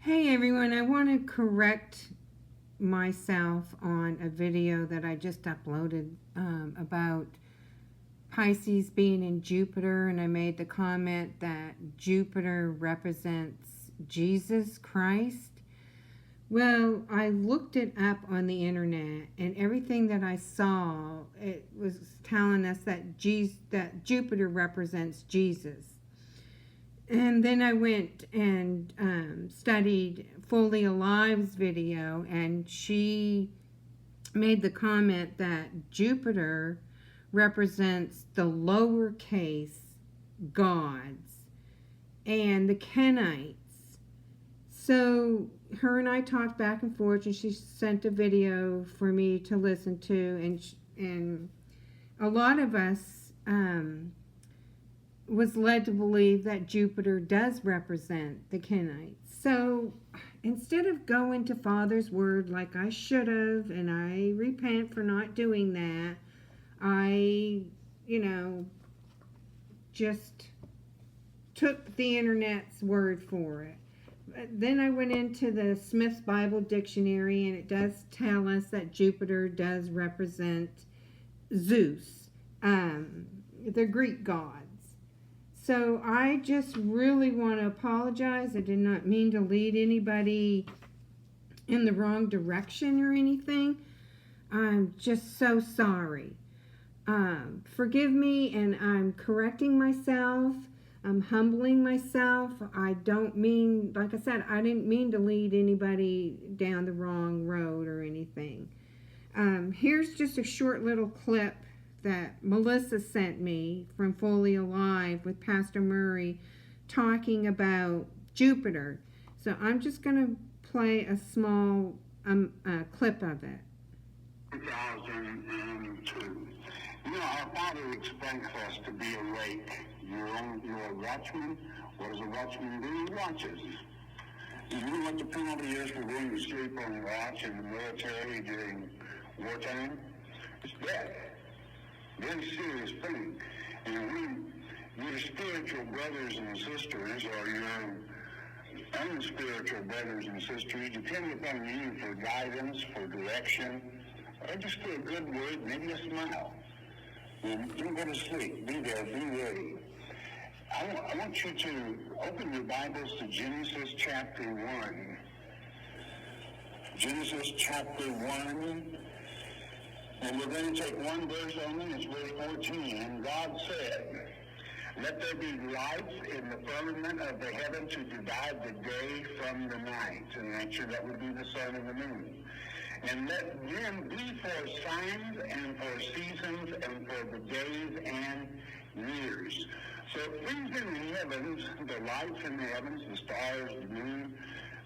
Hey everyone, I want to correct myself on a video that I just uploaded about Pisces being in Jupiter, and I made the comment that Jupiter represents Jesus Christ. Well, I looked it up on the internet, and everything that I saw, it was telling us that Jupiter represents Jesus. And then I went and studied Fully Alive's video, and she made the comment that Jupiter represents the lowercase gods and the Kenites. So her and I talked back and forth, and she sent a video for me to listen to, and a lot of us was led to believe that Jupiter does represent the Kenites. So instead of going to Father's Word like I should have, and I repent for not doing that, I, just took the internet's word for it. Then I went into the Smith's Bible Dictionary, and it does tell us that Jupiter does represent Zeus, the Greek god. So I just really want to apologize. I did not mean to lead anybody in the wrong direction or anything. I'm just so sorry. Forgive me, and I'm correcting myself. I'm humbling myself. I don't mean, like I said, I didn't mean to lead anybody down the wrong road or anything. Here's just a short little clip that Melissa sent me from Fully Alive with Pastor Murray talking about Jupiter. So I'm just going to play a small clip of it. 2002. Our Father expects us to be awake. You're a watchman. What does a watchman do? He watches. You know what the penalty is for going to sleep on watch in the military during wartime? It's death. Very serious thing. And when your spiritual brothers and sisters, or your unspiritual brothers and sisters, depend upon you for guidance, for direction, or just for a good word, maybe a smile. Don't go to sleep. Be there. Be ready. I want you to open your Bibles to Genesis chapter 1. Genesis chapter 1. And we're going to take one verse only. It's verse 14. And God said, "Let there be lights in the firmament of the heaven to divide the day from the night." And actually that would be the sun and the moon. "And let them be for signs and for seasons and for the days and years." So things in the heavens, the lights in the heavens, the stars, the moon,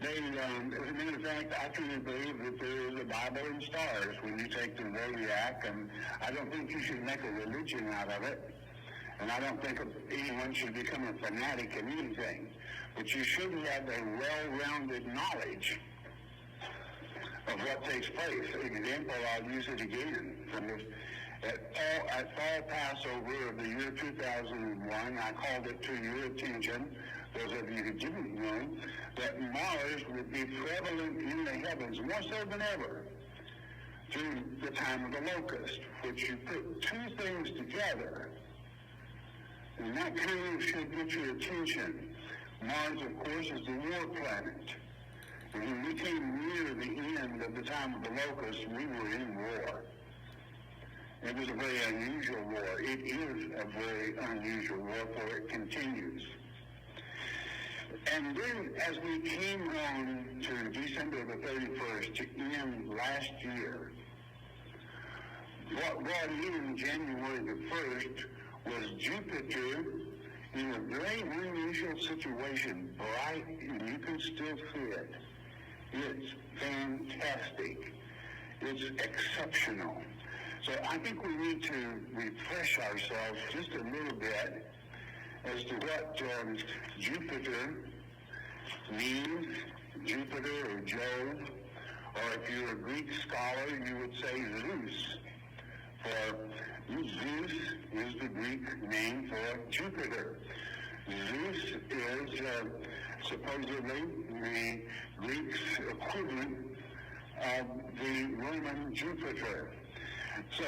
they, as a matter of fact, I truly believe that there is a Bible in stars when you take the zodiac, and I don't think you should make a religion out of it. And I don't think anyone should become a fanatic in anything. But you should have a well-rounded knowledge of what takes place. Example, I'll use it again. At fall Passover of the year 2001, I called it to your attention, those of you who didn't know, that Mars would be prevalent in the heavens more so than ever through the time of the locust, which you put two things together, and that kind of should get your attention. Mars, of course, is the war planet. And when we came near the end of the time of the locust, we were in war. It was a very unusual war. It is a very unusual war, for it continues. And then, as we came on to December the 31st, to end last year, what brought in January the 1st was Jupiter in a very unusual situation, bright, and you can still see it. It's fantastic. It's exceptional. So I think we need to refresh ourselves just a little bit as to what Jupiter means, Jupiter or Jove, or if you're a Greek scholar, you would say Zeus. For Zeus is the Greek name for Jupiter. Zeus is supposedly the Greek equivalent of the Roman Jupiter. So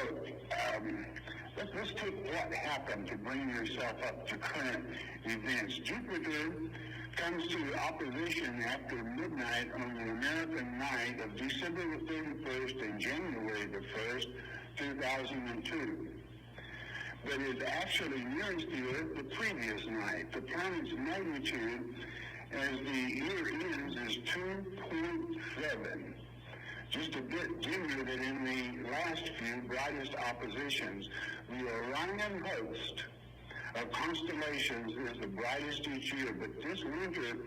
let's take what happened to bring yourself up to current events. Jupiter comes to opposition after midnight on the American night of December the 31st and January the 1st, 2002. But it actually nearest the Earth the previous night. The planet's magnitude as the year ends is 2.7. Just a bit dimmer than in the last few brightest oppositions. The Orion host of constellations is the brightest each year, but this winter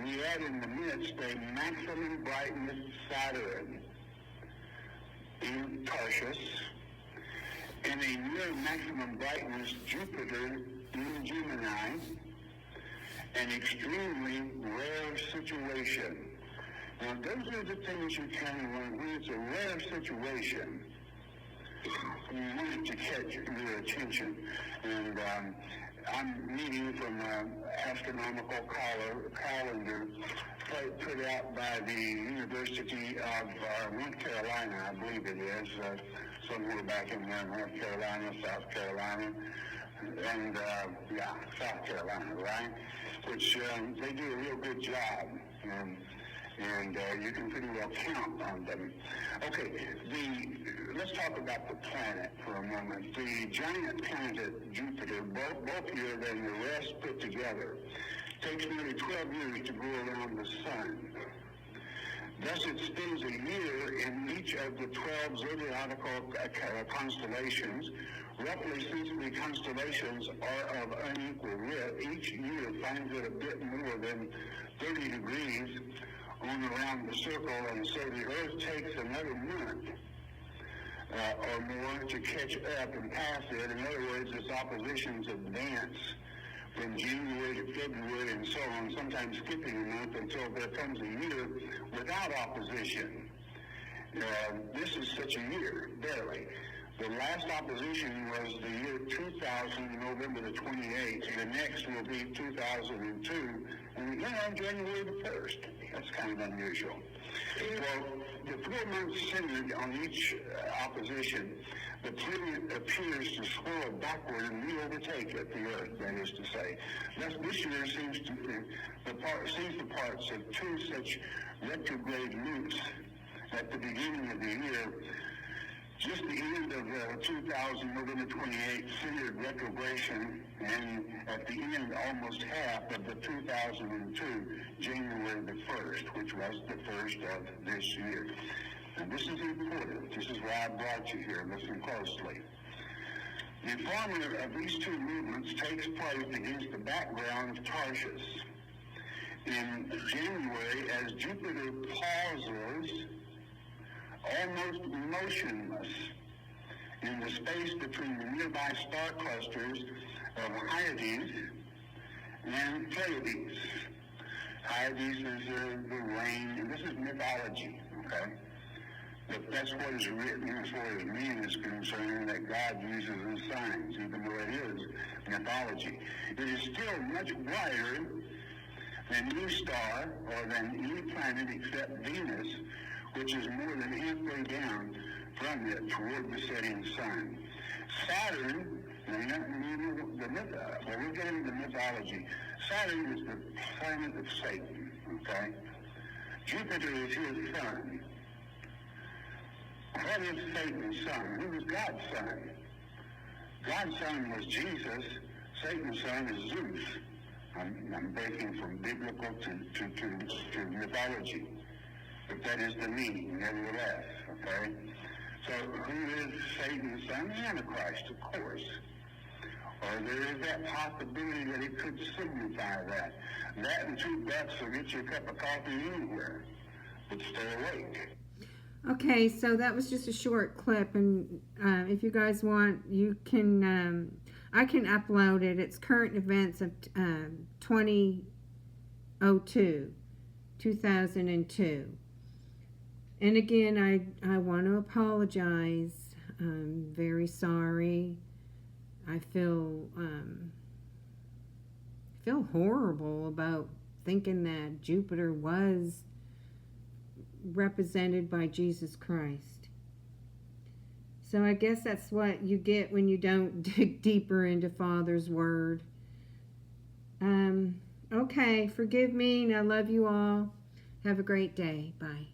we had in the midst a maximum brightness Saturn in Taurus and a near maximum brightness Jupiter in Gemini, an extremely rare situation. Now, those are the things you kind of learn. When it's a rare situation, you want it to catch your attention. And I'm reading from an astronomical calendar put out by the University of North Carolina, I believe it is, somewhere back in there, North Carolina, South Carolina, and South Carolina, right? Which they do a real good job. And you can pretty well count on them. Okay, let's talk about the planet for a moment. The giant planet Jupiter, bulkier than the rest put together, takes nearly 12 years to go around the sun. Thus, it spends a year in each of the 12 zodiacal constellations. Roughly, since the constellations are of unequal width, each year finds it a bit more than 30 degrees on around the circle, and so the Earth takes another month or more to catch up and pass it. In other words, its oppositions advance from January to February and so on, sometimes skipping a month until there comes a year without opposition. This is such a year, barely. The last opposition was the year 2000, November the 28th. The next will be 2002, and again on January the 1st. That's kind of unusual. Well, the 4 months centered on each opposition, the planet appears to swirl backward and re-overtake it, the Earth, that is to say. Thus, this year sees the parts of 2 such retrograde loops at the beginning of the year. Just the end of 2000, November 28th, centered retrogression, and at the end, almost half of the 2002, January the 1st, which was the first of this year. And this is important. This is why I brought you here. Listen closely. The formula of these 2 movements takes place against the background of Taurus. In January, as Jupiter pauses, almost motionless, in the space between the nearby star clusters of Hyades and Pleiades. Hyades is the rain, and this is mythology, okay? But that's what is written as far as meaning is concerned, that God uses in signs, even though it is mythology. It is still much brighter than any star or than any planet except Venus, which is more than halfway down from it toward the setting sun. Saturn, we're getting into mythology. Saturn is the planet of Satan, okay? Jupiter is his son. What is Satan's son? Who was God's son? God's son was Jesus. Satan's son is Zeus. I'm breaking from biblical to mythology. But that is the meaning, nevertheless, okay? So who is Satan's son? The Antichrist, of course. Or there is that possibility that it could signify that. That and $2 will get you a cup of coffee anywhere, but stay awake. Okay, so that was just a short clip, and if you guys want, you can, I can upload it. It's current events of 2002. And again, I want to apologize. I'm very sorry. I feel horrible about thinking that Jupiter was represented by Jesus Christ. So I guess that's what you get when you don't dig deeper into Father's Word. Okay, forgive me, and I love you all. Have a great day. Bye.